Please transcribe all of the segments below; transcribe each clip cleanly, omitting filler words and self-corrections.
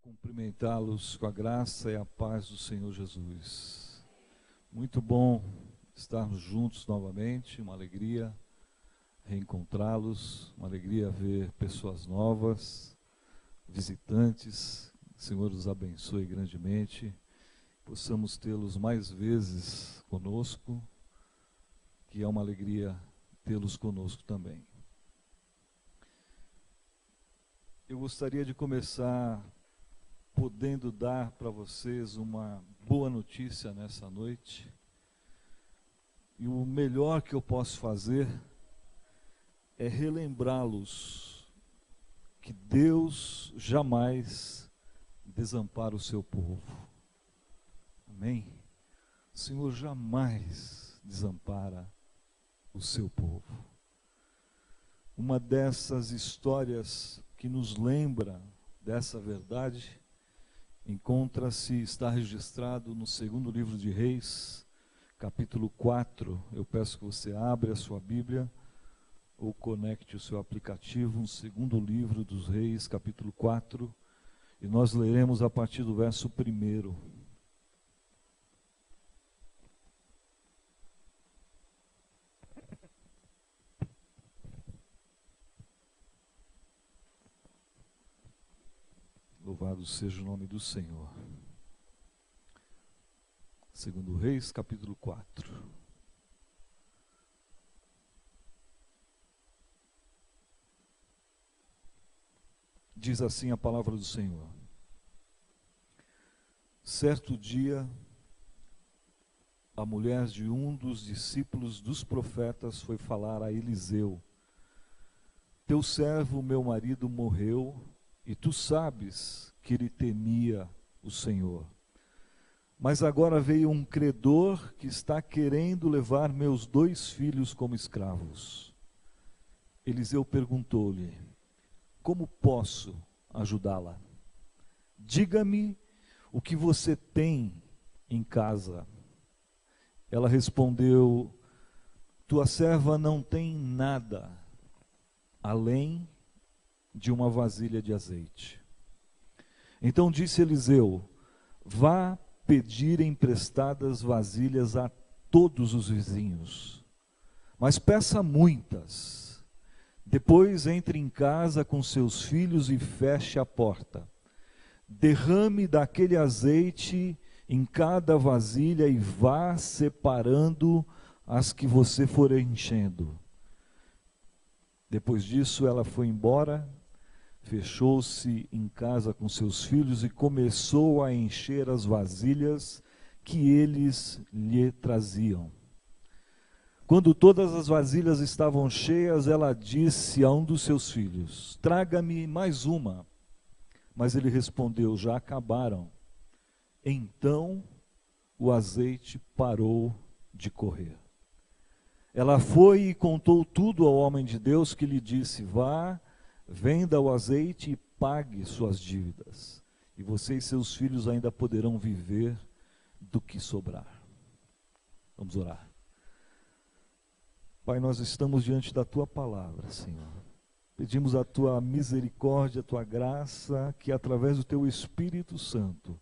Cumprimentá-los com a graça e a paz do Senhor Jesus. Muito bom estarmos juntos novamente, uma alegria reencontrá-los, uma alegria ver pessoas novas, visitantes. O Senhor os abençoe grandemente, possamos tê-los mais vezes conosco, que é uma alegria tê-los conosco também. Eu gostaria de começar podendo dar para vocês uma boa notícia nessa noite. E o melhor que eu posso fazer é relembrá-los que Deus jamais desampara o seu povo. Amém? O Senhor jamais desampara o seu povo. Uma dessas histórias que nos lembra dessa verdade está registrado no segundo livro de Reis, capítulo 4. Eu peço que você abra a sua Bíblia ou conecte o seu aplicativo no segundo livro dos Reis, capítulo 4, e nós leremos a partir do verso 1. Louvado seja o nome do Senhor. Segundo Reis, capítulo 4. Diz assim a palavra do Senhor. Certo dia, a mulher de um dos discípulos dos profetas foi falar a Eliseu: teu servo, meu marido, morreu, e tu sabes que ele temia o Senhor. Mas agora veio um credor que está querendo levar meus 2 filhos como escravos. Eliseu perguntou-lhe: como posso ajudá-la? Diga-me o que você tem em casa. Ela respondeu: tua serva não tem nada, além de uma vasilha de azeite. Então disse Eliseu: vá pedir emprestadas vasilhas a todos os vizinhos, mas peça muitas. Depois entre em casa com seus filhos e feche a porta. Derrame daquele azeite em cada vasilha e vá separando as que você for enchendo. Depois disso ela foi embora, fechou-se em casa com seus filhos e começou a encher as vasilhas que eles lhe traziam. Quando todas as vasilhas estavam cheias, ela disse a um dos seus filhos: traga-me mais uma. Mas ele respondeu: já acabaram. Então o azeite parou de correr. Ela foi e contou tudo ao homem de Deus, que lhe disse: vá, venda o azeite e pague suas dívidas, e você e seus filhos ainda poderão viver do que sobrar. Vamos orar. Pai, nós estamos diante da Tua palavra, Senhor. Pedimos a Tua misericórdia, a Tua graça, que através do Teu Espírito Santo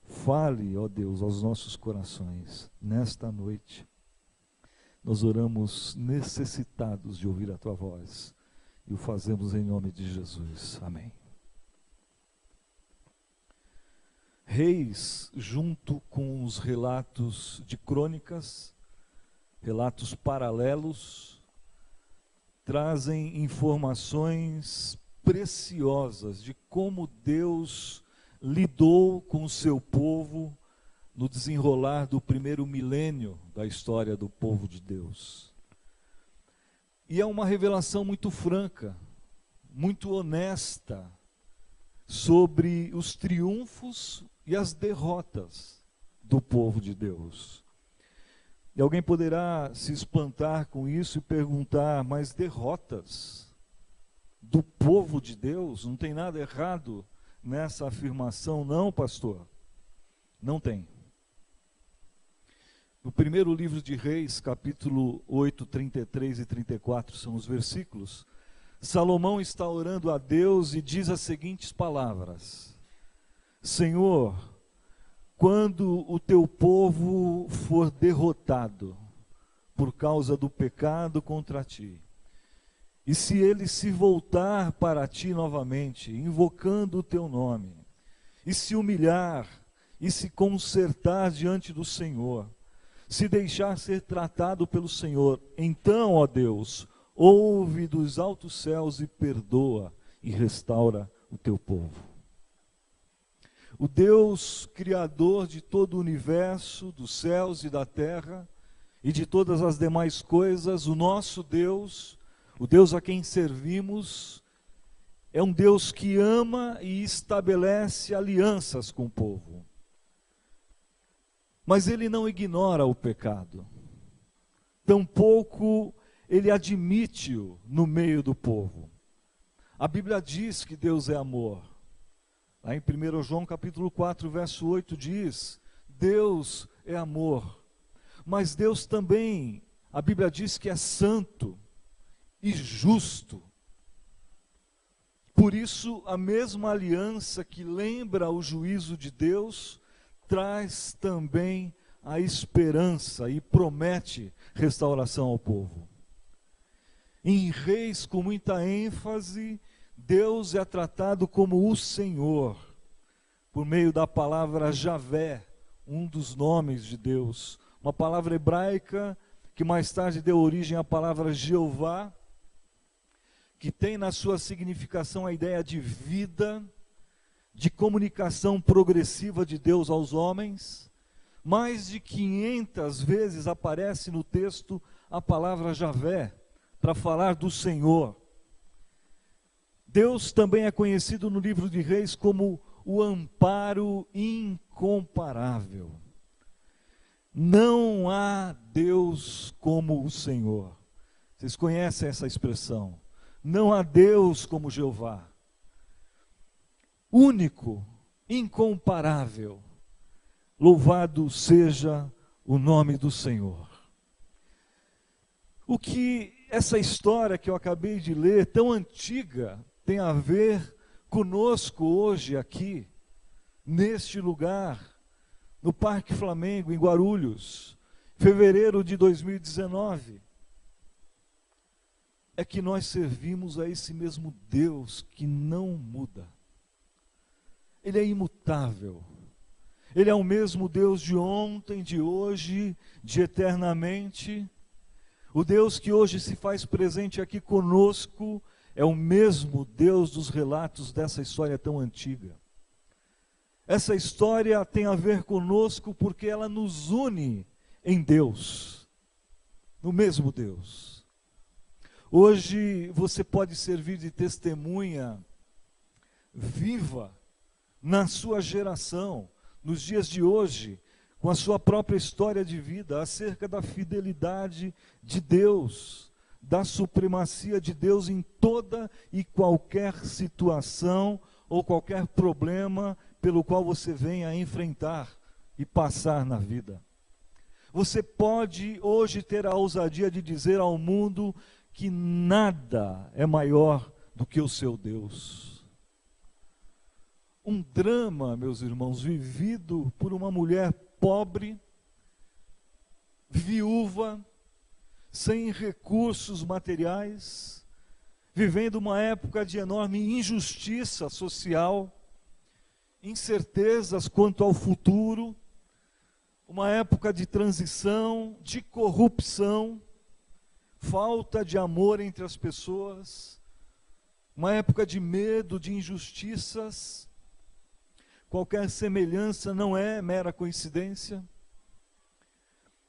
fale, ó Deus, aos nossos corações nesta noite. Nós oramos necessitados de ouvir a Tua voz. E o fazemos em nome de Jesus. Amém. Reis, junto com os relatos de crônicas, relatos paralelos, trazem informações preciosas de como Deus lidou com o seu povo no desenrolar do primeiro milênio da história do povo de Deus. E é uma revelação muito franca, muito honesta, sobre os triunfos e as derrotas do povo de Deus. E alguém poderá se espantar com isso e perguntar: mas derrotas do povo de Deus? Não tem nada errado nessa afirmação, não, pastor? Não tem. No primeiro livro de Reis, capítulo 8, 33 e 34 são os versículos. Salomão está orando a Deus e diz as seguintes palavras: Senhor, quando o teu povo for derrotado por causa do pecado contra ti, e se ele se voltar para ti novamente, invocando o teu nome, e se humilhar, e se consertar diante do Senhor, se deixar ser tratado pelo Senhor, então, ó Deus, ouve dos altos céus e perdoa e restaura o teu povo. O Deus criador de todo o universo, dos céus e da terra, e de todas as demais coisas, o nosso Deus, o Deus a quem servimos, é um Deus que ama e estabelece alianças com o povo. Mas ele não ignora o pecado. Tampouco ele admite-o no meio do povo. A Bíblia diz que Deus é amor. Lá em 1 João capítulo 4, verso 8 diz, Deus é amor. Mas Deus também, a Bíblia diz que é santo e justo. Por isso, a mesma aliança que lembra o juízo de Deus, traz também a esperança e promete restauração ao povo. Em Reis, com muita ênfase, Deus é tratado como o Senhor, por meio da palavra Javé, um dos nomes de Deus, uma palavra hebraica que mais tarde deu origem à palavra Jeová, que tem na sua significação a ideia de vida, de comunicação progressiva de Deus aos homens. Mais de 500 vezes aparece no texto a palavra Javé, para falar do Senhor. Deus também é conhecido no livro de Reis como o amparo incomparável. Não há Deus como o Senhor. Vocês conhecem essa expressão? Não há Deus como Jeová. Único, incomparável. Louvado seja o nome do Senhor. O que essa história que eu acabei de ler, tão antiga, tem a ver conosco hoje aqui, neste lugar, no Parque Flamengo, em Guarulhos, fevereiro de 2019, é que nós servimos a esse mesmo Deus que não muda. Ele é imutável. Ele é o mesmo Deus de ontem, de hoje, de eternamente. O Deus que hoje se faz presente aqui conosco é o mesmo Deus dos relatos dessa história tão antiga. Essa história tem a ver conosco porque ela nos une em Deus, no mesmo Deus. Hoje você pode servir de testemunha viva na sua geração, nos dias de hoje, com a sua própria história de vida, acerca da fidelidade de Deus, da supremacia de Deus em toda e qualquer situação ou qualquer problema pelo qual você venha a enfrentar e passar na vida. Você pode hoje ter a ousadia de dizer ao mundo que nada é maior do que o seu Deus. Um drama, meus irmãos, vivido por uma mulher pobre, viúva, sem recursos materiais, vivendo uma época de enorme injustiça social, incertezas quanto ao futuro, uma época de transição, de corrupção, falta de amor entre as pessoas, uma época de medo, de injustiças. Qualquer semelhança não é mera coincidência.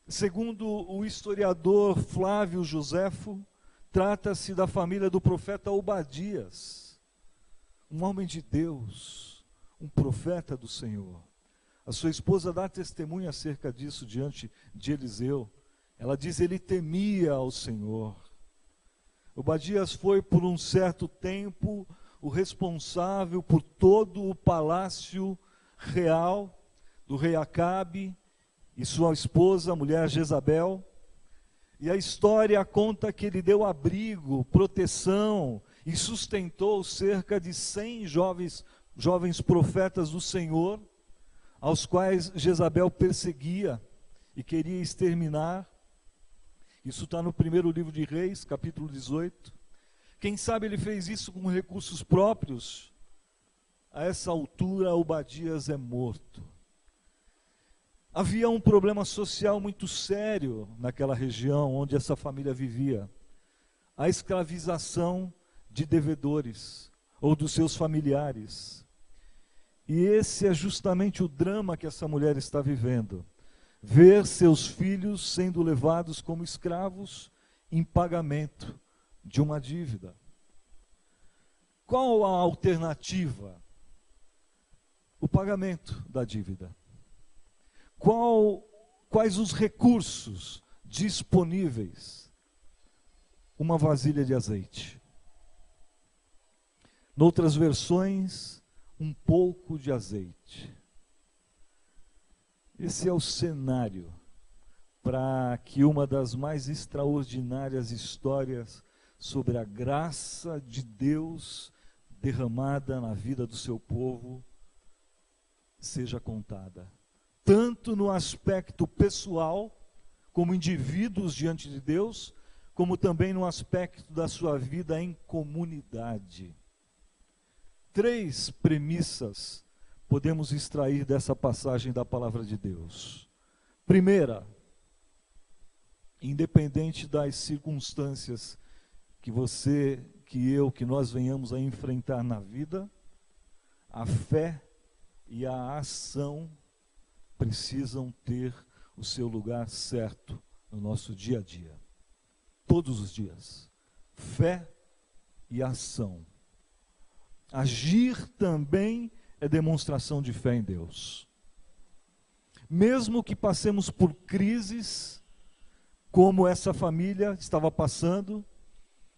Segundo o historiador Flávio Joséfo, trata-se da família do profeta Obadias, um homem de Deus, um profeta do Senhor. A sua esposa dá testemunho acerca disso diante de Eliseu. Ela diz: ele temia ao Senhor. Obadias foi por um certo tempo o responsável por todo o palácio real do rei Acabe e sua esposa, a mulher Jezabel. E a história conta que ele deu abrigo, proteção e sustentou cerca de 100 jovens jovens profetas do Senhor, aos quais Jezabel perseguia e queria exterminar. Isso está no primeiro livro de Reis, capítulo 18. Quem sabe ele fez isso com recursos próprios? A essa altura, Obadias é morto. Havia um problema social muito sério naquela região onde essa família vivia. A escravização de devedores ou dos seus familiares. E esse é justamente o drama que essa mulher está vivendo. Ver seus filhos sendo levados como escravos em pagamento de uma dívida. Qual a alternativa? O pagamento da dívida. Quais os recursos disponíveis? Uma vasilha de azeite. Noutras versões, um pouco de azeite. Esse é o cenário para que uma das mais extraordinárias histórias sobre a graça de Deus derramada na vida do seu povo seja contada. Tanto no aspecto pessoal, como indivíduos diante de Deus, como também no aspecto da sua vida em comunidade. 3 premissas podemos extrair dessa passagem da palavra de Deus. Primeira, independente das circunstâncias que você, que eu, que nós venhamos a enfrentar na vida, a fé e a ação precisam ter o seu lugar certo no nosso dia a dia. Todos os dias. Fé e ação. Agir também é demonstração de fé em Deus. Mesmo que passemos por crises, como essa família estava passando,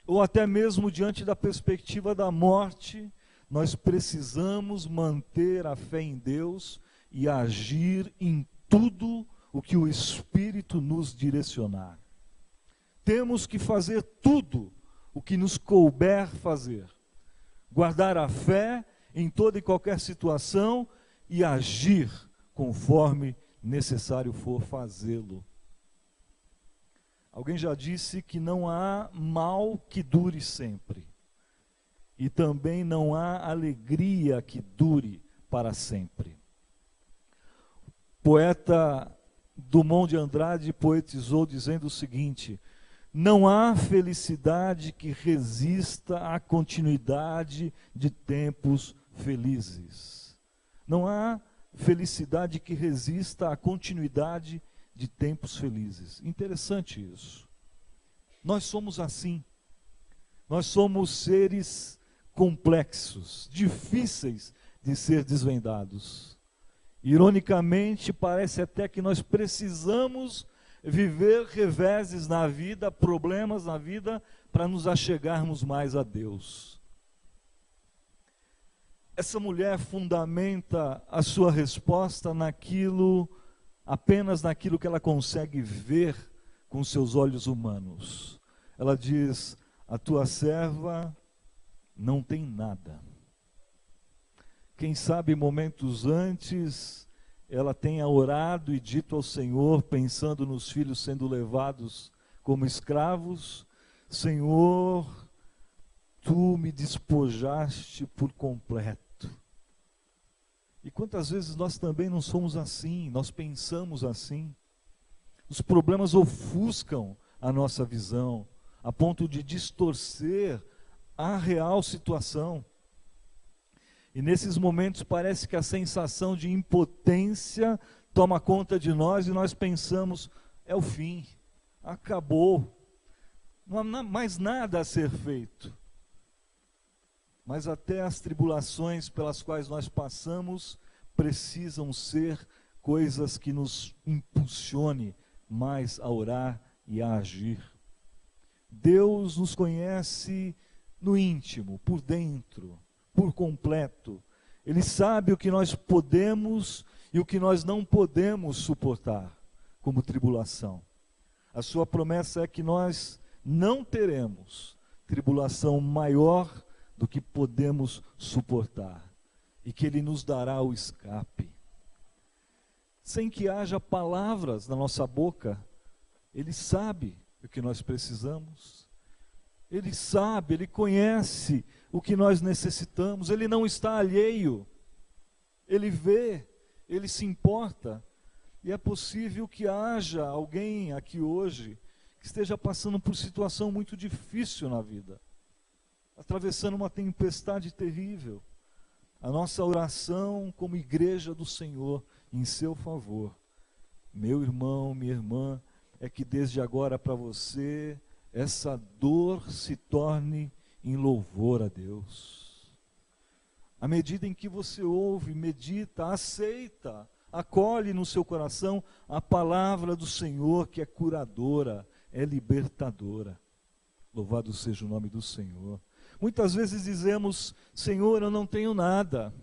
ou até mesmo diante da perspectiva da morte, nós precisamos manter a fé em Deus e agir em tudo o que o Espírito nos direcionar. Temos que fazer tudo o que nos couber fazer. Guardar a fé em toda e qualquer situação e agir conforme necessário for fazê-lo. Alguém já disse que não há mal que dure sempre. E também não há alegria que dure para sempre. O poeta Drummond de Andrade poetizou dizendo o seguinte: não há felicidade que resista à continuidade de tempos felizes. Não há felicidade que resista à continuidade de tempos felizes. Interessante isso. Nós somos assim. Nós somos seres complexos, difíceis de ser desvendados. Ironicamente, parece até que nós precisamos viver reveses na vida, problemas na vida, para nos achegarmos mais a Deus. Essa mulher fundamenta a sua resposta apenas naquilo que ela consegue ver com seus olhos humanos. Ela diz: a tua serva não tem nada. Quem sabe momentos antes ela tenha orado e dito ao Senhor, pensando nos filhos sendo levados como escravos: Senhor, tu me despojaste por completo. E quantas vezes nós também não somos assim, nós pensamos assim. Os problemas ofuscam a nossa visão, a ponto de distorcer a real situação. E nesses momentos parece que a sensação de impotência toma conta de nós e nós pensamos: é o fim, acabou, não há mais nada a ser feito. Mas até as tribulações pelas quais nós passamos precisam ser coisas que nos impulsione mais a orar e a agir. Deus nos conhece no íntimo, por dentro, por completo. Ele sabe o que nós podemos e o que nós não podemos suportar como tribulação. A sua promessa é que nós não teremos tribulação maior do que podemos suportar. e que Ele nos dará o escape. Sem que haja palavras na nossa boca, Ele sabe o que nós precisamos. Ele sabe, Ele conhece o que nós necessitamos. Ele não está alheio. Ele vê, Ele se importa. E é possível que haja alguém aqui hoje que esteja passando por situação muito difícil na vida, atravessando uma tempestade terrível. A nossa oração como igreja do Senhor em seu favor, meu irmão, minha irmã, é que desde agora para você essa dor se torne em louvor a Deus. À medida em que você ouve, medita, aceita, acolhe no seu coração a palavra do Senhor, que é curadora, é libertadora. Louvado seja o nome do Senhor. Muitas vezes dizemos: Senhor, eu não tenho nada,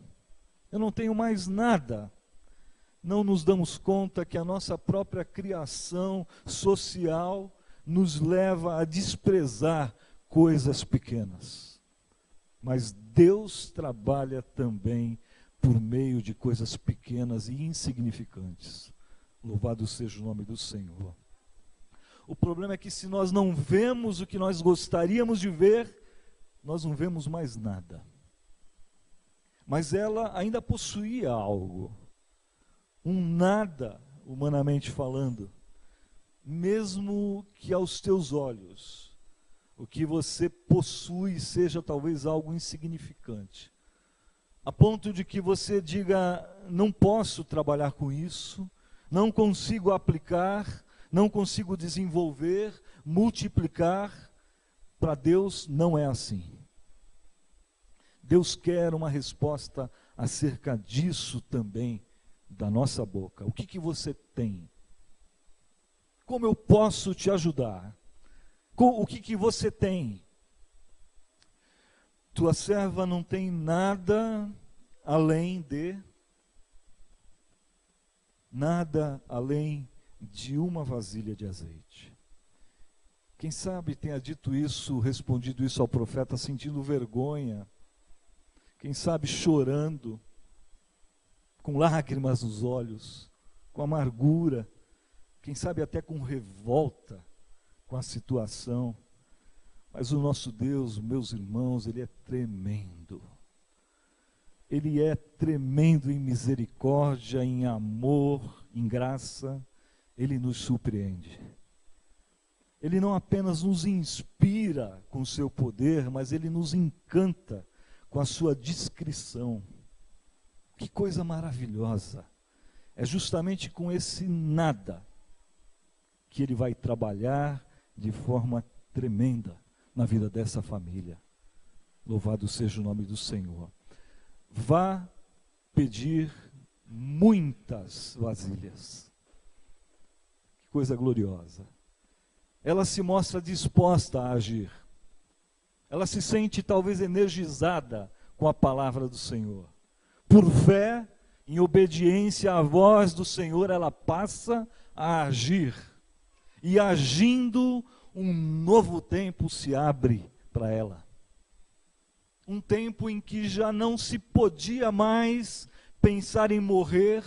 eu não tenho mais nada. Não nos damos conta que a nossa própria criação social nos leva a desprezar coisas pequenas. Mas Deus trabalha também por meio de coisas pequenas e insignificantes. Louvado seja o nome do Senhor. O problema é que se nós não vemos o que nós gostaríamos de ver, nós não vemos mais nada. Mas ela ainda possuía algo, um nada, humanamente falando, mesmo que aos teus olhos o que você possui seja talvez algo insignificante, a ponto de que você diga: não posso trabalhar com isso, não consigo aplicar, não consigo desenvolver, multiplicar. Para Deus não é assim. Deus quer uma resposta acerca disso também da nossa boca. O que você tem? Como eu posso te ajudar? O que você tem? Tua serva não tem nada além de uma vasilha de azeite. Quem sabe tenha dito isso, respondido isso ao profeta sentindo vergonha. Quem sabe chorando, com lágrimas nos olhos, com amargura, quem sabe até com revolta com a situação. Mas o nosso Deus, meus irmãos, Ele é tremendo. Ele é tremendo em misericórdia, em amor, em graça. Ele nos surpreende. Ele não apenas nos inspira com o seu poder, mas Ele nos encanta com a sua discrição. Que coisa maravilhosa! É justamente com esse nada que Ele vai trabalhar de forma tremenda na vida dessa família. Louvado seja o nome do Senhor. Vá pedir muitas vasilhas. Que coisa gloriosa. Ela se mostra disposta a agir. Ela se sente talvez energizada com a palavra do Senhor. Por fé, em obediência à voz do Senhor, ela passa a agir. E agindo, um novo tempo se abre para ela. Um tempo em que já não se podia mais pensar em morrer,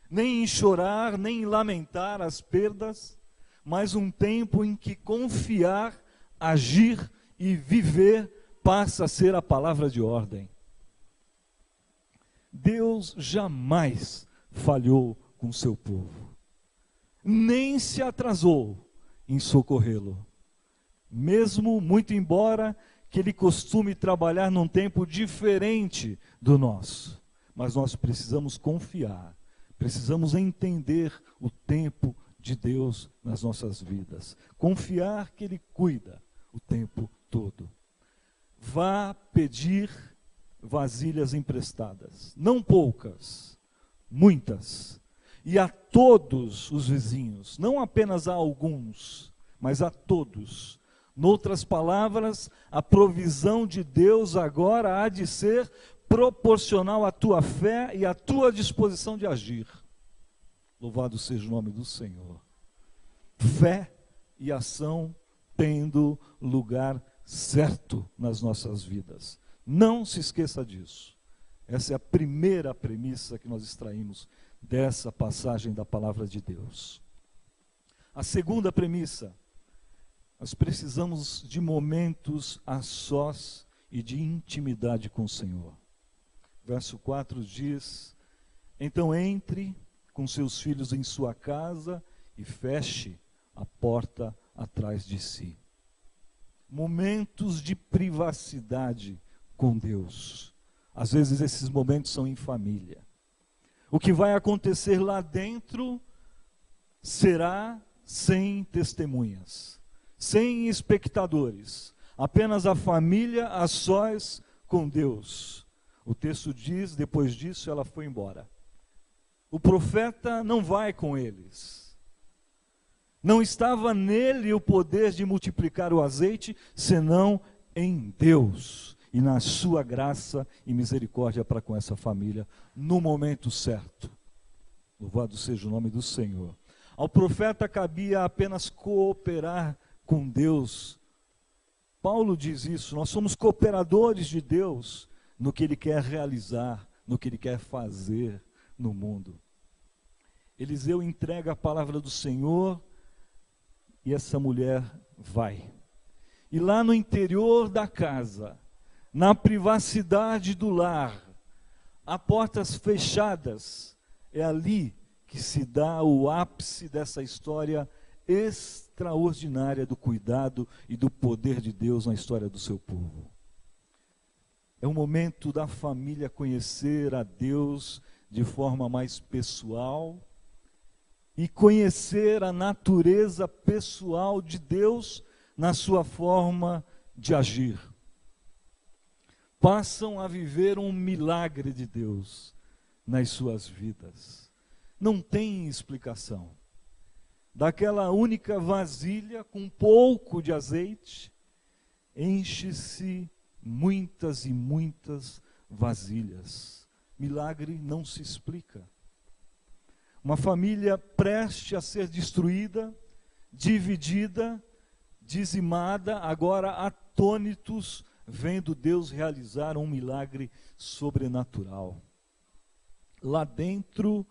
nem em chorar, nem em lamentar as perdas, mas um tempo em que confiar, agir e viver passa a ser a palavra de ordem. Deus jamais falhou com seu povo, nem se atrasou em socorrê-lo. Mesmo, muito embora que Ele costume trabalhar num tempo diferente do nosso. Mas nós precisamos confiar, precisamos entender o tempo de Deus nas nossas vidas. Confiar que Ele cuida o tempo todo. Vá pedir vasilhas emprestadas, não poucas, muitas. E a todos os vizinhos, não apenas a alguns, mas a todos. Noutras palavras, a provisão de Deus agora há de ser proporcional à tua fé e à tua disposição de agir. Louvado seja o nome do Senhor. Fé e ação tendo lugar certo nas nossas vidas. Não se esqueça disso. Essa é a primeira premissa que nós extraímos dessa passagem da palavra de Deus. A segunda premissa: nós precisamos de momentos a sós e de intimidade com o Senhor. Verso 4 diz: então entre com seus filhos em sua casa e feche a porta atrás de si. Momentos de privacidade com Deus. Às vezes esses momentos são em família. O que vai acontecer lá dentro será sem testemunhas, sem espectadores, apenas a família a sós com Deus. O texto diz, depois disso ela foi embora. O profeta não vai com eles. Não estava nele o poder de multiplicar o azeite, senão em Deus e na sua graça e misericórdia para com essa família, no momento certo. Louvado seja o nome do Senhor. Ao profeta cabia apenas cooperar com Deus. Paulo diz isso: nós somos cooperadores de Deus no que Ele quer realizar, no que Ele quer fazer no mundo. Eliseu entrega a palavra do Senhor e essa mulher vai. E lá no interior da casa, na privacidade do lar, a portas fechadas, é ali que se dá o ápice dessa história extraordinária do cuidado e do poder de Deus na história do seu povo. É o momento da família conhecer a Deus de forma mais pessoal e conhecer a natureza pessoal de Deus na sua forma de agir. Passam a viver um milagre de Deus nas suas vidas. Não tem explicação. Daquela única vasilha com pouco de azeite, enche-se muitas e muitas vasilhas. Milagre não se explica. Uma família prestes a ser destruída, dividida, dizimada, agora atônitos, vendo Deus realizar um milagre sobrenatural. Lá dentro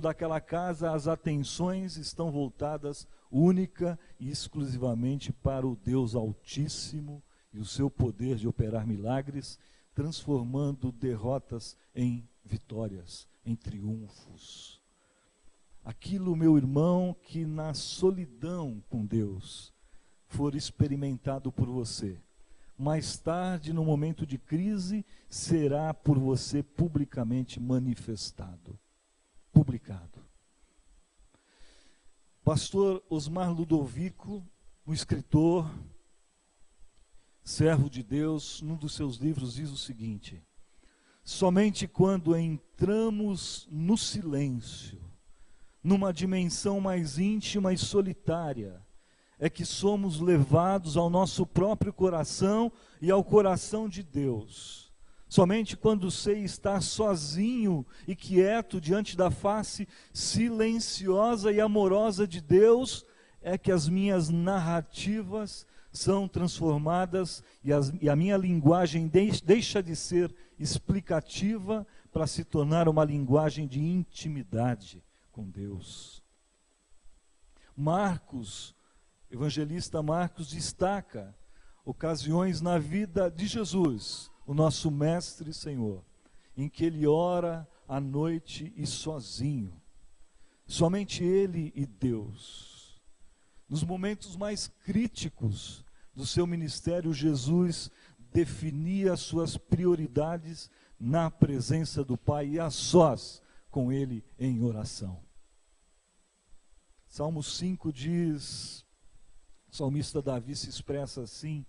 daquela casa, as atenções estão voltadas única e exclusivamente para o Deus Altíssimo e o seu poder de operar milagres, transformando derrotas em vitórias, em triunfos. Aquilo, meu irmão, que na solidão com Deus for experimentado por você, mais tarde, no momento de crise, será por você publicamente manifestado, publicado. Pastor Osmar Ludovico, um escritor, servo de Deus, num dos seus livros diz o seguinte: somente quando entramos no silêncio, numa dimensão mais íntima e solitária, é que somos levados ao nosso próprio coração e ao coração de Deus. Somente quando sei estar sozinho e quieto diante da face silenciosa e amorosa de Deus, é que as minhas narrativas são transformadas e a minha linguagem deixa de ser explicativa para se tornar uma linguagem de intimidade com Deus. Evangelista Marcos destaca ocasiões na vida de Jesus, o nosso Mestre e Senhor, em que ele ora à noite e sozinho, somente ele e Deus. Nos momentos mais críticos do seu ministério, Jesus definia as suas prioridades na presença do Pai e a sós com ele em oração. Salmo 5 diz, o salmista Davi se expressa assim: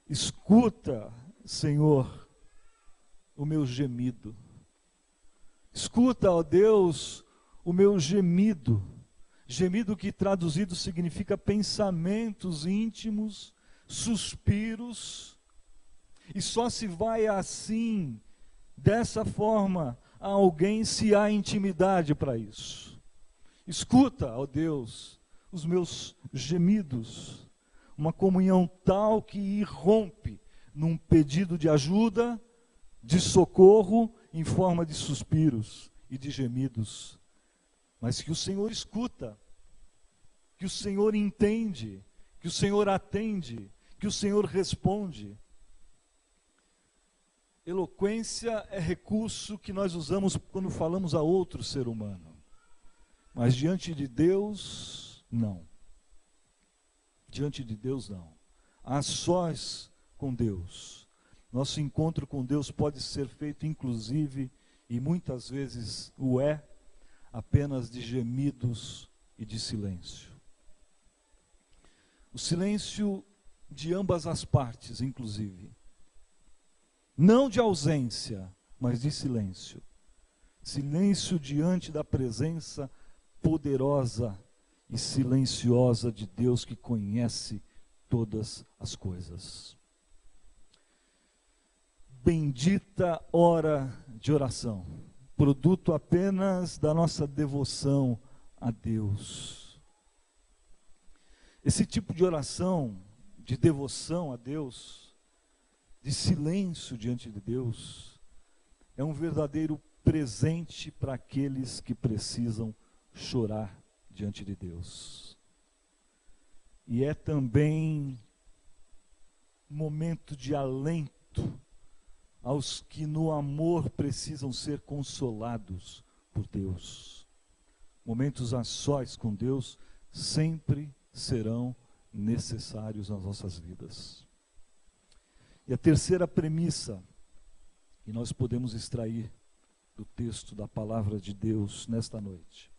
escuta, Senhor, o meu gemido. Escuta, ó Deus, o meu gemido. Gemido que traduzido significa pensamentos íntimos, suspiros. E só se vai assim, dessa forma, a alguém se há intimidade para isso. Escuta, ó Deus, os meus gemidos, uma comunhão tal que irrompe num pedido de ajuda, de socorro em forma de suspiros e de gemidos, mas que o Senhor escuta, que o Senhor entende, que o Senhor atende, que o Senhor responde. Eloquência é recurso que nós usamos quando falamos a outro ser humano, mas diante de Deus, não. Diante de Deus, não. A sós com Deus. Nosso encontro com Deus pode ser feito, inclusive, e muitas vezes o é, apenas de gemidos e de silêncio. O silêncio de ambas as partes, inclusive. Não de ausência, mas de silêncio. Silêncio diante da presença poderosa e silenciosa de Deus que conhece todas as coisas. Bendita hora de oração, produto apenas da nossa devoção a Deus. Esse tipo de oração, de devoção a Deus, de silêncio diante de Deus, é um verdadeiro presente para aqueles que precisam chorar diante de Deus. E é também momento de alento aos que no amor precisam ser consolados por Deus. Momentos a sós com Deus sempre serão necessários nas nossas vidas. E a terceira premissa que nós podemos extrair do texto da palavra de Deus nesta noite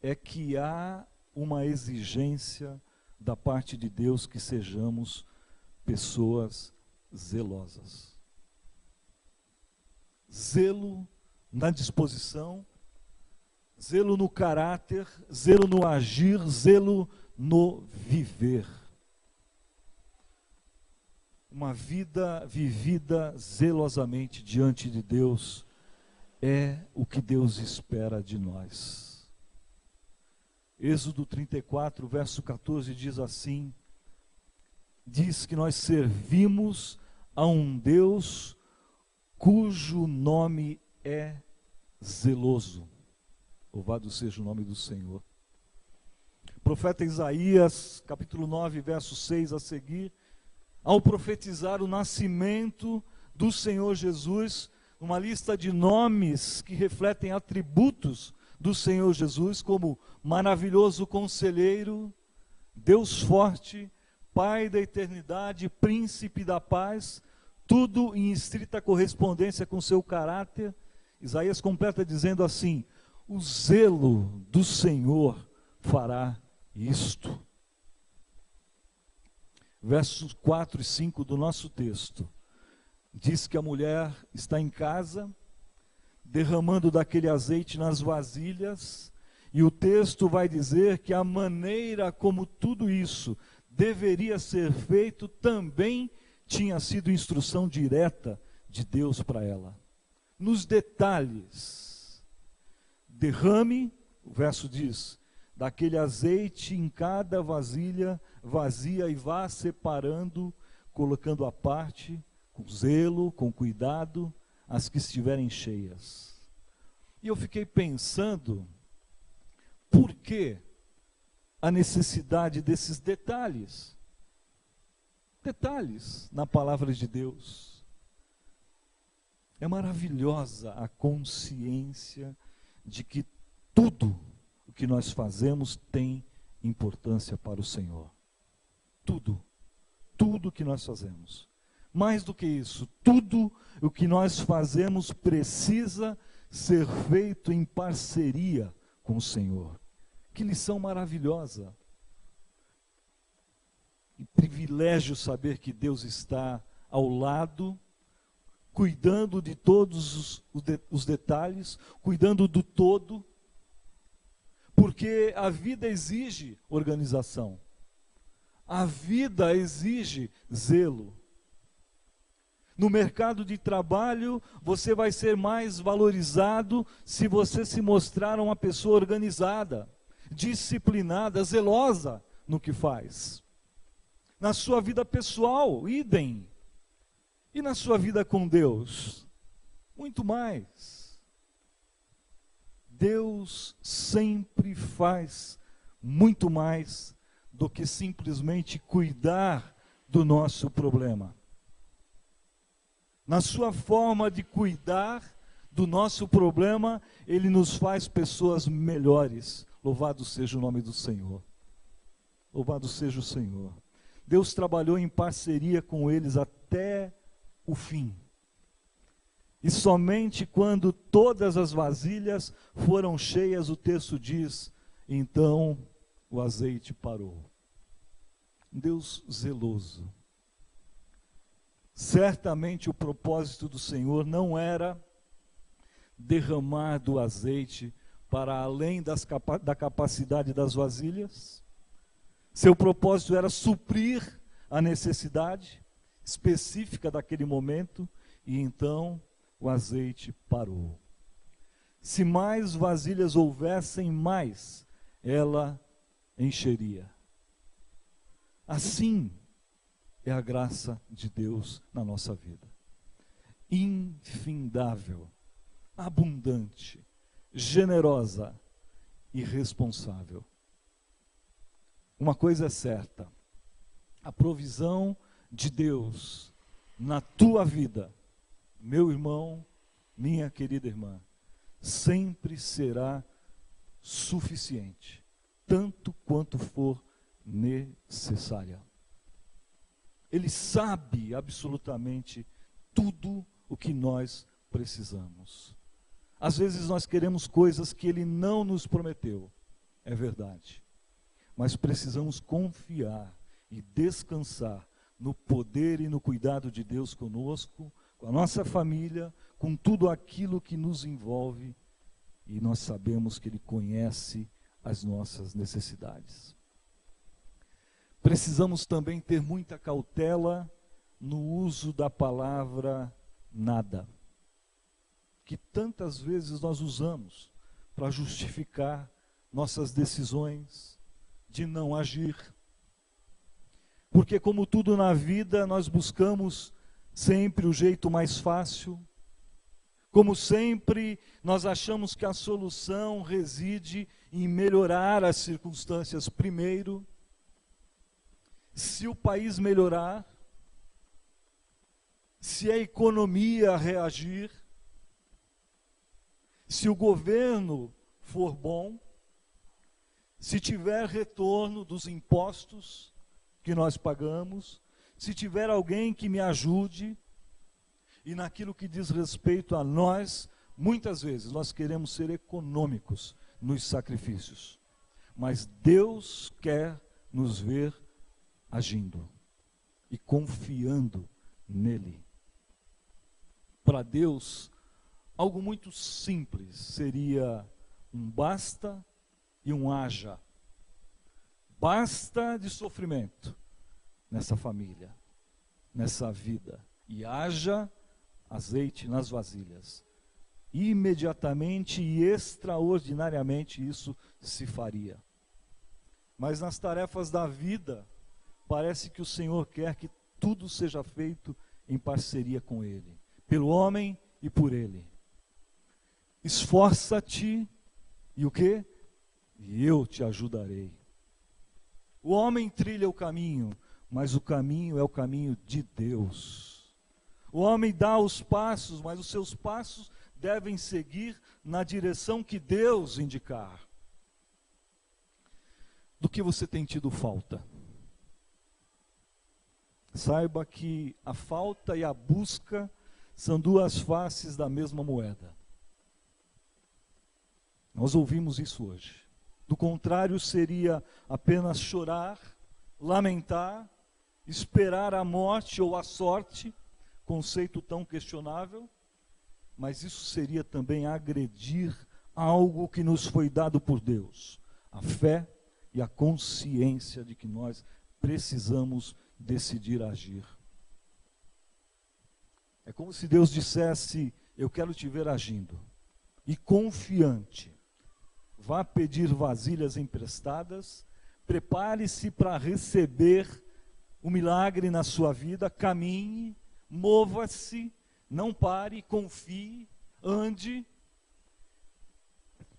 é que há uma exigência da parte de Deus que sejamos pessoas zelosas. Zelo na disposição, zelo no caráter, zelo no agir, zelo no viver. Uma vida vivida zelosamente diante de Deus é o que Deus espera de nós. Êxodo 34, verso 14 diz assim, diz que nós servimos a um Deus cujo nome é zeloso. Louvado seja o nome do Senhor. O profeta Isaías, capítulo 9, verso 6 a seguir, ao profetizar o nascimento do Senhor Jesus, uma lista de nomes que refletem atributos do Senhor Jesus, como maravilhoso conselheiro, Deus forte, Pai da eternidade, príncipe da paz, tudo em estrita correspondência com seu caráter. Isaías completa dizendo assim: o zelo do Senhor fará isto. Versos 4 e 5 do nosso texto, diz que a mulher está em casa, derramando daquele azeite nas vasilhas, e o texto vai dizer que a maneira como tudo isso deveria ser feito também tinha sido instrução direta de Deus para ela. Nos detalhes, derrame, o verso diz, daquele azeite em cada vasilha vazia e vá separando, colocando à parte, com zelo, com cuidado, as que estiverem cheias. E eu fiquei pensando, por que a necessidade desses detalhes? Detalhes na palavra de Deus. É maravilhosa a consciência de que tudo o que nós fazemos tem importância para o Senhor. Tudo o que nós fazemos. Mais do que isso, tudo o que nós fazemos precisa ser feito em parceria com o Senhor. Que lição maravilhosa. Que privilégio saber que Deus está ao lado, cuidando de todos os detalhes, cuidando do todo, porque a vida exige organização, a vida exige zelo. No mercado de trabalho, você vai ser mais valorizado se você se mostrar uma pessoa organizada, disciplinada, zelosa no que faz. Na sua vida pessoal, idem. E na sua vida com Deus? Muito mais. Deus sempre faz muito mais do que simplesmente cuidar do nosso problema. Na sua forma de cuidar do nosso problema, Ele nos faz pessoas melhores. Louvado seja o nome do Senhor. Louvado seja o Senhor. Deus trabalhou em parceria com eles até o fim. E somente quando todas as vasilhas foram cheias, o texto diz, então o azeite parou. Deus zeloso. Certamente o propósito do Senhor não era derramar do azeite para além da capacidade das vasilhas. Seu propósito era suprir a necessidade específica daquele momento, e então o azeite parou. Se mais vasilhas houvessem, mais ela encheria. Assim é a graça de Deus na nossa vida. Infindável, abundante, generosa e responsável. Uma coisa é certa: a provisão de Deus na tua vida, meu irmão, minha querida irmã, sempre será suficiente, tanto quanto for necessária. Ele sabe absolutamente tudo o que nós precisamos. Às vezes nós queremos coisas que Ele não nos prometeu, é verdade. Mas precisamos confiar e descansar no poder e no cuidado de Deus conosco, com a nossa família, com tudo aquilo que nos envolve, e nós sabemos que Ele conhece as nossas necessidades. Precisamos também ter muita cautela no uso da palavra nada, que tantas vezes nós usamos para justificar nossas decisões de não agir. Porque, como tudo na vida, nós buscamos sempre o jeito mais fácil. Como sempre, nós achamos que a solução reside em melhorar as circunstâncias primeiro. Se o país melhorar, se a economia reagir, se o governo for bom, se tiver retorno dos impostos que nós pagamos, se tiver alguém que me ajude, e naquilo que diz respeito a nós, muitas vezes nós queremos ser econômicos nos sacrifícios, mas Deus quer nos ver agindo e confiando nele. Para Deus, algo muito simples seria um basta e um haja. Basta de sofrimento nessa família, nessa vida, e haja azeite nas vasilhas. Imediatamente e extraordinariamente isso se faria. Mas nas tarefas da vida, parece que o Senhor quer que tudo seja feito em parceria com Ele, pelo homem e por Ele. Esforça-te, e o quê? E eu te ajudarei. O homem trilha o caminho, mas o caminho é o caminho de Deus. O homem dá os passos, mas os seus passos devem seguir na direção que Deus indicar. Do que você tem tido falta? Saiba que a falta e a busca são duas faces da mesma moeda. Nós ouvimos isso hoje. Do contrário, seria apenas chorar, lamentar, esperar a morte ou a sorte, conceito tão questionável, mas isso seria também agredir algo que nos foi dado por Deus, a fé e a consciência de que nós precisamos decidir agir. É como se Deus dissesse: eu quero te ver agindo, e confiante. Vá pedir vasilhas emprestadas, prepare-se para receber o milagre na sua vida, caminhe, Mova-se, não pare, confie, ande,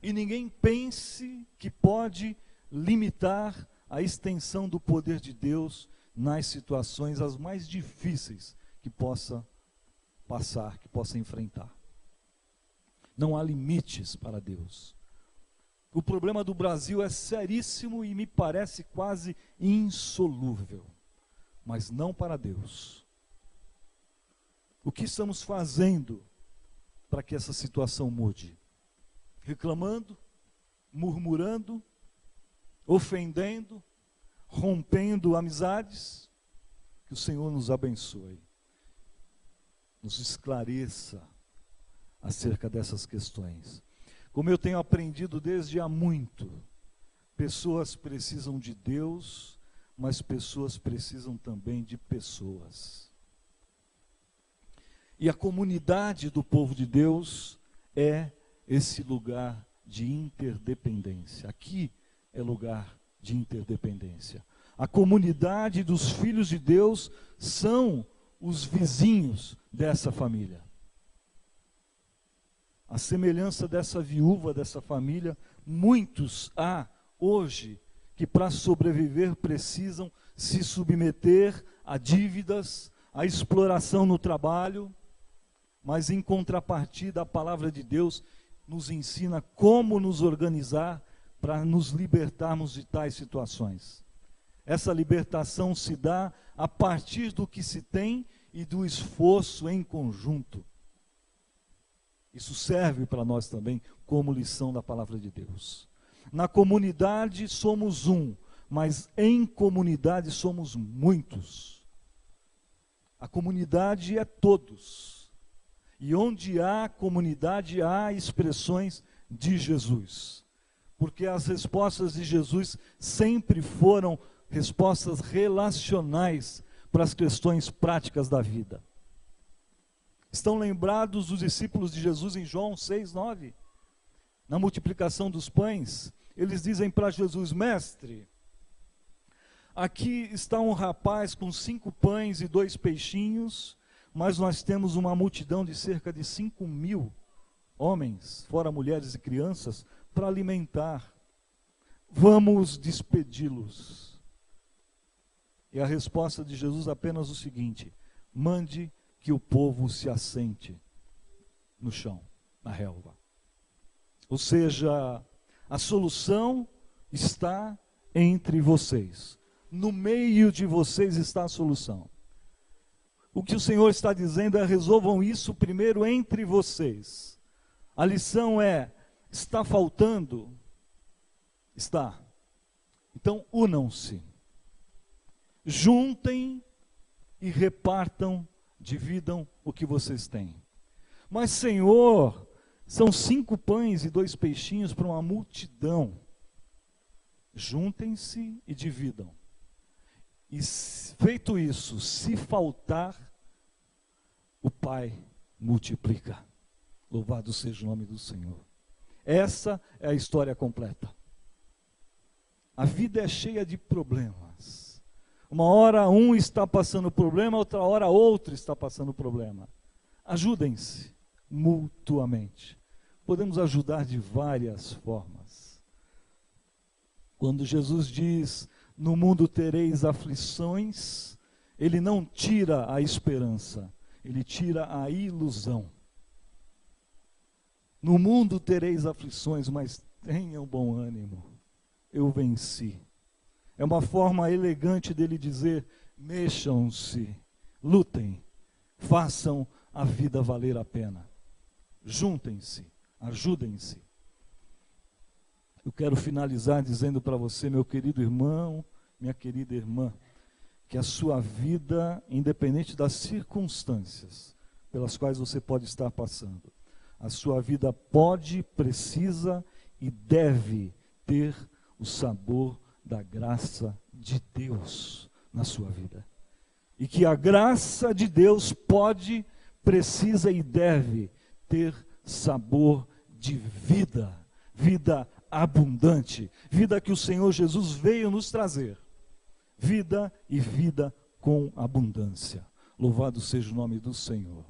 e ninguém pense que pode limitar a extensão do poder de Deus nas situações as mais difíceis que possa passar, que possa enfrentar. Não há limites para Deus. O problema do Brasil é seríssimo e me parece quase insolúvel, mas não para Deus. O que estamos fazendo para que essa situação mude? Reclamando, murmurando, ofendendo, rompendo amizades? Que o Senhor nos abençoe, nos esclareça acerca dessas questões. Como eu tenho aprendido desde há muito, pessoas precisam de Deus, mas pessoas precisam também de pessoas. E a comunidade do povo de Deus é esse lugar de interdependência. Aqui é lugar de interdependência. A comunidade dos filhos de Deus são os vizinhos dessa família. A semelhança dessa viúva, dessa família, muitos há hoje que para sobreviver precisam se submeter a dívidas, a exploração no trabalho, mas em contrapartida a palavra de Deus nos ensina como nos organizar para nos libertarmos de tais situações. Essa libertação se dá a partir do que se tem e do esforço em conjunto. Isso serve para nós também como lição da palavra de Deus. Na comunidade somos um, mas em comunidade somos muitos. A comunidade é todos. E onde há comunidade, há expressões de Jesus. Porque as respostas de Jesus sempre foram respostas relacionais para as questões práticas da vida. Estão lembrados os discípulos de Jesus em João 6:9? Na multiplicação dos pães, eles dizem para Jesus: Mestre, aqui está um rapaz com 5 pães e 2 peixinhos, mas nós temos uma multidão de cerca de 5.000 homens, fora mulheres e crianças, para alimentar. Vamos despedi-los. E a resposta de Jesus é apenas o seguinte: mande que o povo se assente no chão, na relva. Ou seja, a solução está entre vocês. No meio de vocês está a solução. O que o Senhor está dizendo é: resolvam isso primeiro entre vocês. A lição é: está faltando? Está. Então unam-se. Juntem e repartam, dividam o que vocês têm. Mas, Senhor, são 5 pães e 2 peixinhos para uma multidão. Juntem-se e dividam. E feito isso, se faltar, o Pai multiplica. Louvado seja o nome do Senhor. Essa é a história completa. A vida é cheia de problemas. Uma hora um está passando problema, outra hora outro está passando problema. Ajudem-se mutuamente. Podemos ajudar de várias formas. Quando Jesus diz: no mundo tereis aflições, Ele não tira a esperança, Ele tira a ilusão. No mundo tereis aflições, mas tenham bom ânimo, eu venci. É uma forma elegante dele dizer: mexam-se, lutem, façam a vida valer a pena. Juntem-se, ajudem-se. Eu quero finalizar dizendo para você, meu querido irmão, minha querida irmã, que a sua vida, independente das circunstâncias pelas quais você pode estar passando, a sua vida pode, precisa e deve ter o sabor da graça de Deus na sua vida. E que a graça de Deus pode, precisa e deve ter sabor de vida, vida abundante, vida que o Senhor Jesus veio nos trazer, vida e vida com abundância. Louvado seja o nome do Senhor.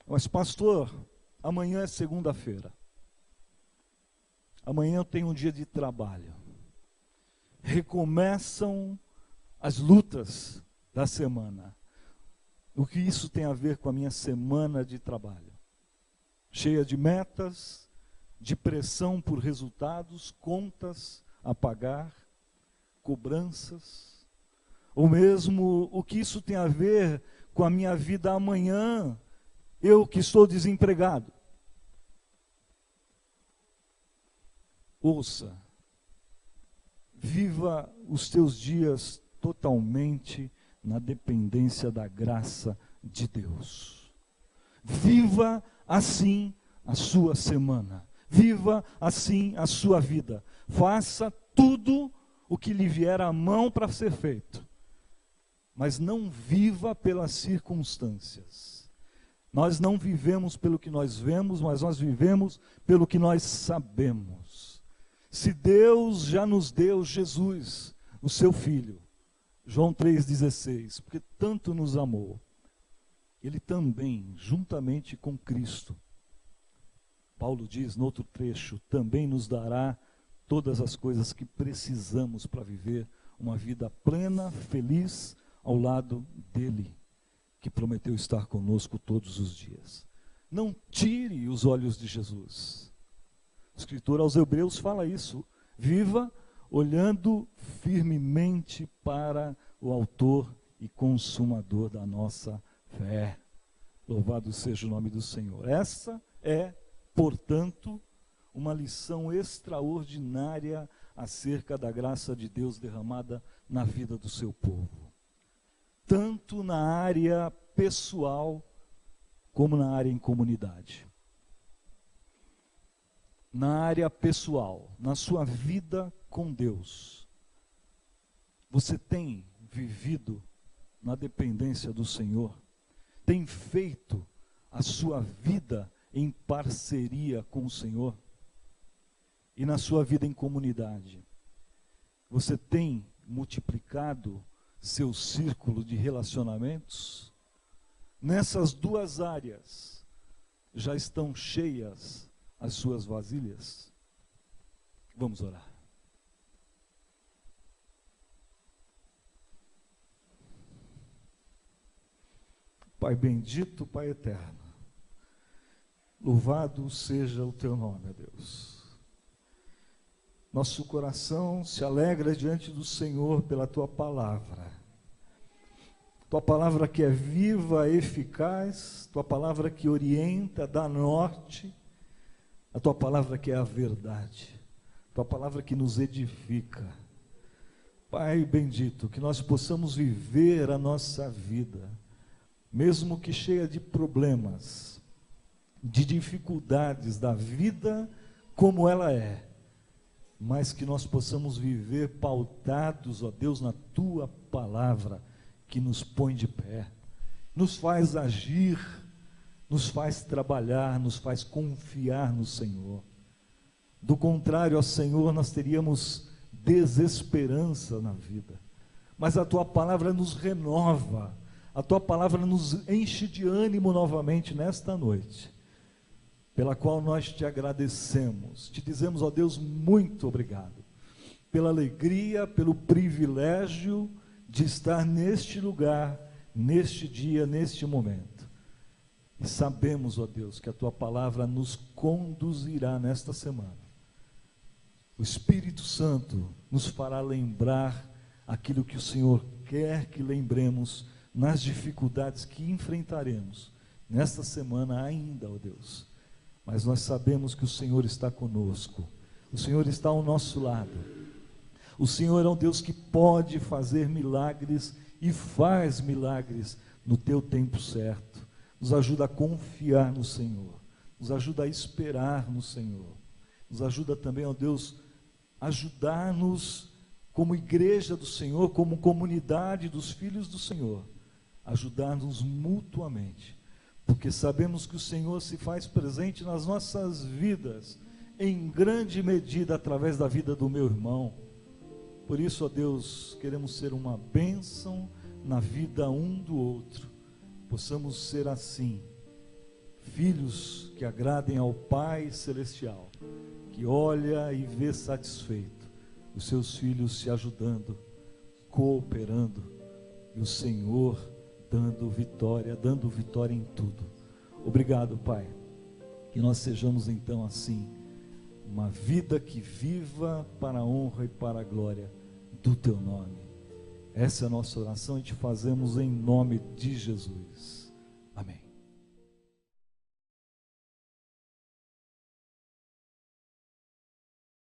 Mas, pastor, amanhã é segunda-feira. Amanhã eu tenho um dia de trabalho. Recomeçam as lutas da semana. O que isso tem a ver com a minha semana de trabalho? Cheia de metas, de pressão por resultados, contas a pagar, cobranças. Ou mesmo o que isso tem a ver com a minha vida amanhã, eu que estou desempregado. Ouça, viva os teus dias totalmente na dependência da graça de Deus. Viva assim a sua semana. Viva assim a sua vida. Faça tudo o que lhe vier à mão para ser feito. Mas não viva pelas circunstâncias. Nós não vivemos pelo que nós vemos, mas nós vivemos pelo que nós sabemos. Se Deus já nos deu Jesus, o seu Filho, João 3,16, porque tanto nos amou, Ele também, juntamente com Cristo, Paulo diz no outro trecho, também nos dará todas as coisas que precisamos para viver uma vida plena, feliz, ao lado dEle, que prometeu estar conosco todos os dias. Não tire os olhos de Jesus. O escritor aos Hebreus fala isso. Viva olhando firmemente para o autor e consumador da nossa fé. Louvado seja o nome do Senhor. Essa é, portanto, uma lição extraordinária acerca da graça de Deus derramada na vida do seu povo. Tanto na área pessoal, como na área em comunidade. Na área pessoal, na sua vida com Deus, você tem vivido na dependência do Senhor? Tem feito a sua vida em parceria com o Senhor? E na sua vida em comunidade, você tem multiplicado seu círculo de relacionamentos? Nessas duas áreas, já estão cheias as suas vasilhas? Vamos orar. Pai bendito, Pai eterno, louvado seja o teu nome, ó Deus. Nosso coração se alegra diante do Senhor pela tua palavra. Tua palavra que é viva, eficaz, tua palavra que orienta, dá norte, a tua palavra que é a verdade, tua palavra que nos edifica. Pai bendito, que nós possamos viver a nossa vida, mesmo que cheia de problemas, de dificuldades da vida como ela é, mas que nós possamos viver pautados, ó Deus, na tua palavra, que nos põe de pé, nos faz agir, nos faz trabalhar, nos faz confiar no Senhor. Do contrário, ó Senhor, nós teríamos desesperança na vida. Mas a tua palavra nos renova, a tua palavra nos enche de ânimo novamente nesta noite, pela qual nós te agradecemos. Te dizemos, ó Deus, muito obrigado, pela alegria, pelo privilégio de estar neste lugar, neste dia, neste momento. E sabemos, ó Deus, que a tua palavra nos conduzirá nesta semana. O Espírito Santo nos fará lembrar aquilo que o Senhor quer que lembremos nas dificuldades que enfrentaremos nesta semana ainda, ó Deus. Mas nós sabemos que o Senhor está conosco, o Senhor está ao nosso lado. O Senhor é um Deus que pode fazer milagres e faz milagres no teu tempo certo. Nos ajuda a confiar no Senhor, nos ajuda a esperar no Senhor, nos ajuda também, ó Deus, ajudar-nos como igreja do Senhor, como comunidade dos filhos do Senhor, ajudar-nos mutuamente, porque sabemos que o Senhor se faz presente nas nossas vidas, em grande medida através da vida do meu irmão. Por isso, ó Deus, queremos ser uma bênção na vida um do outro, possamos ser assim, filhos que agradem ao Pai Celestial, que olha e vê satisfeito os seus filhos se ajudando, cooperando, e o Senhor dando vitória em tudo. Obrigado, Pai, que nós sejamos então assim, uma vida que viva para a honra e para a glória do Teu nome. Essa é a nossa oração e te fazemos em nome de Jesus.